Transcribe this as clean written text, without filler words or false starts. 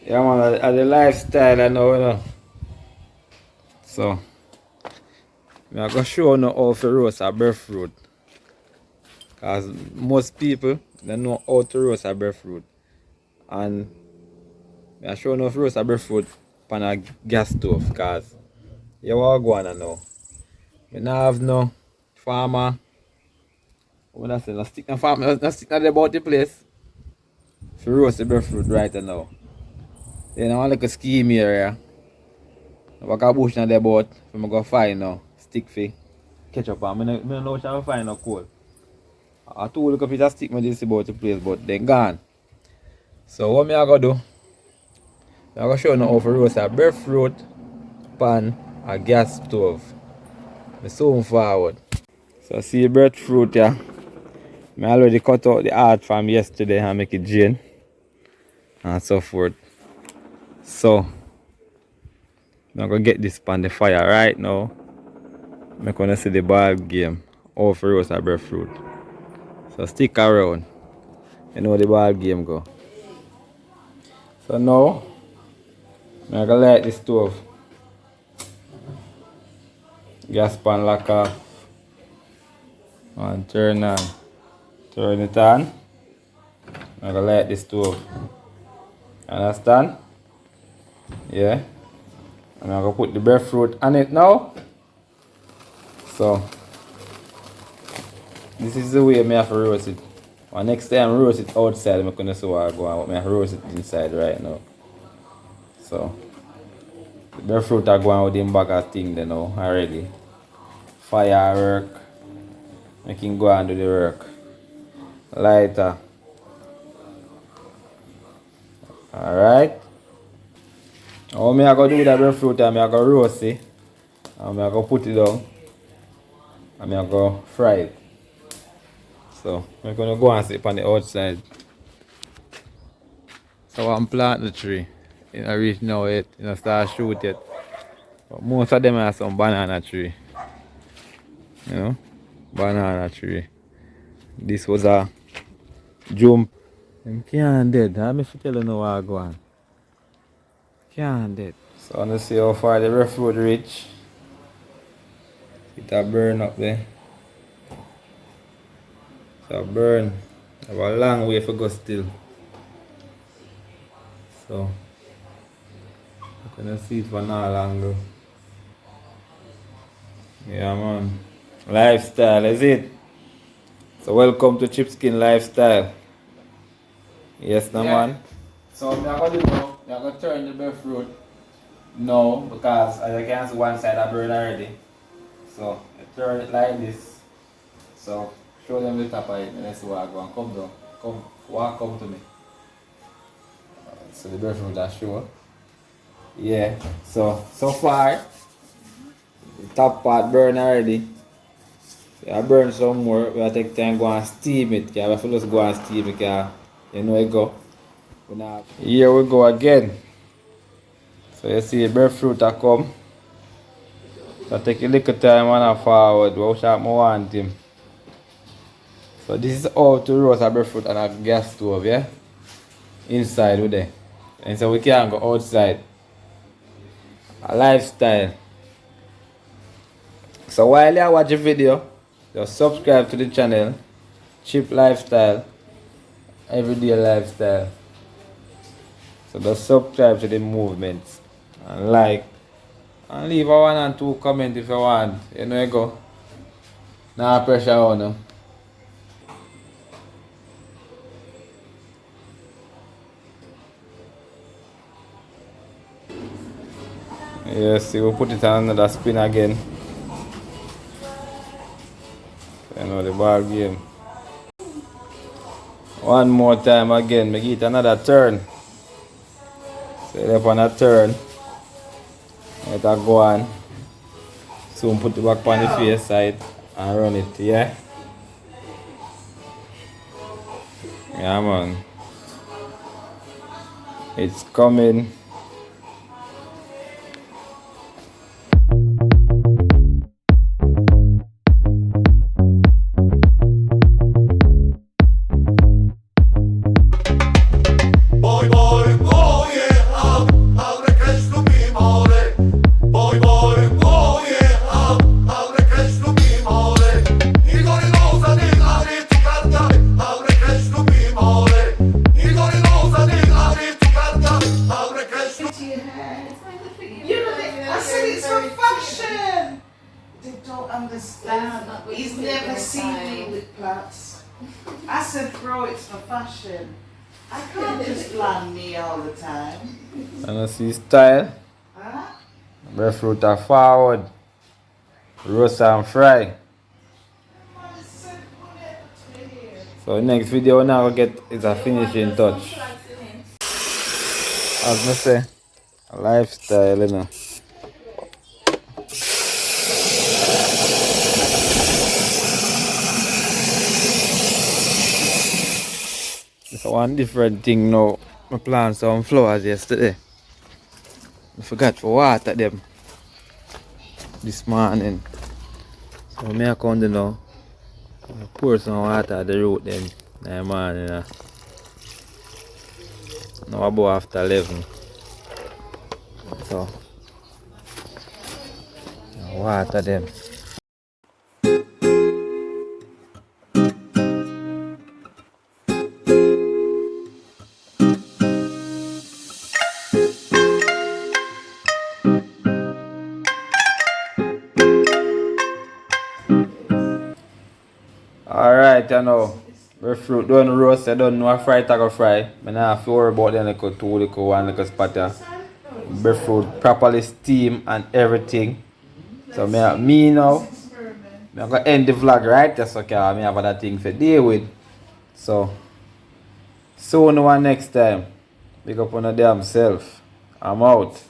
Yeah, man, the lifestyle I know, you know. So, I'm going to show you how to roast a breadfruit. Because most people, they know how to roast a breadfruit. And I'm showing you how to roast a breadfruit on a gas stove. Because you want to go on now. We don't have no farmer. When I say, no stick no farmer, no stick no about the place. For roast the breadfruit right now. Then I want like a scheme here. I walk a bush na the boat. I'm going to find now. Stick for ketchup. I don't know what I find no cold. I told look up it a stick me this about the place, but they gone. So what me I gonna do? I gonna show you how to roast a breadfruit pan a gas stove. Me soon forward. So see breadfruit yeah. I already cut out the heart from yesterday and make it drain and so forth. So I'm gonna get this pan the fire right now. I'm gonna see the ball game how to roast a breadfruit. So stick around. You know the ball game go. So now I'm gonna light the stove. Gas pan lock off. And turn on. Turn it on. I'm gonna light the stove. Understand? Yeah. And I'm gonna put the breadfruit on it now. So this is the way I have to roast it. And next time I roast it outside, I'm gonna see what I go on. But I roast it inside right now. So the breadfruit are going with them bag of thing there now already. Firework. Making go and do the work. Lighter. Alright. How me I go do that breadfruit and I go roast it. And I go put it down. And I go fry it. So I'm gonna go and sit on the outside. So I'm planting the tree. You know reach now yet, you know start shoot yet. But most of them are some banana tree. You know? Banana tree. This was a jump. Them can't dead. I me tell you now what I go on. Can't dead. So I want to see how far the breadfruit reach. It a burn up there. So burn. Have a long way for go still. So you can see it for now longer. Yeah man. Lifestyle is it? So welcome to Chipskin Lifestyle. Yes no man. So I'm gonna do now, I'm gonna turn the breadfruit now because as you can see one side I burn already. So I turn it like this. So show them the top of it and let's see what I go and come down. Come to me. So the breadfruit are sure. Yeah. So far the top part burn already. So I burn some more. We take time go and steam it. We have to just go and steam it. You know it go. Here we go again. So you see the breadfruit are come. So take a little time and I forward. How sharp I want him. So this is how to roast a breadfruit on a gas stove, yeah? Inside with there. And so we can't go outside. A lifestyle. So while you watch the video, just subscribe to the channel. Cheap lifestyle. Everyday lifestyle. So just subscribe to the movements. And like. And leave a 1 and 2 comment if you want. You know you go. No pressure on you. Yes, see we'll put it on another spin again. You know the ball game. One more time again, make it another turn. So you're on a turn. Let it go on. Soon put it back on the face side and run it, yeah? Yeah man. It's coming. Boy, boy, oh yeah. He's never seen me with plants. I said, bro, it's for fashion. I can't just plan me all the time. And I see style. Huh? Breadfruit are forward. Roast and fry. So next video now we get is a finishing touch. As I say, a lifestyle, you know. It's one different thing now. I planted some flowers yesterday. I forgot to water them this morning. So I come now. I pour some water at the root then in the morning. Now about after 11. So I water them. Alright, I know. Breadfruit done roast, I don't know a fry taco fry. I don't have to worry about them little two little one little spatter. Breadfruit properly steam and everything. So me now, I'm gonna end the vlog right just so I have other things to deal with. So soon one next time. Big up on the damn self. I'm out.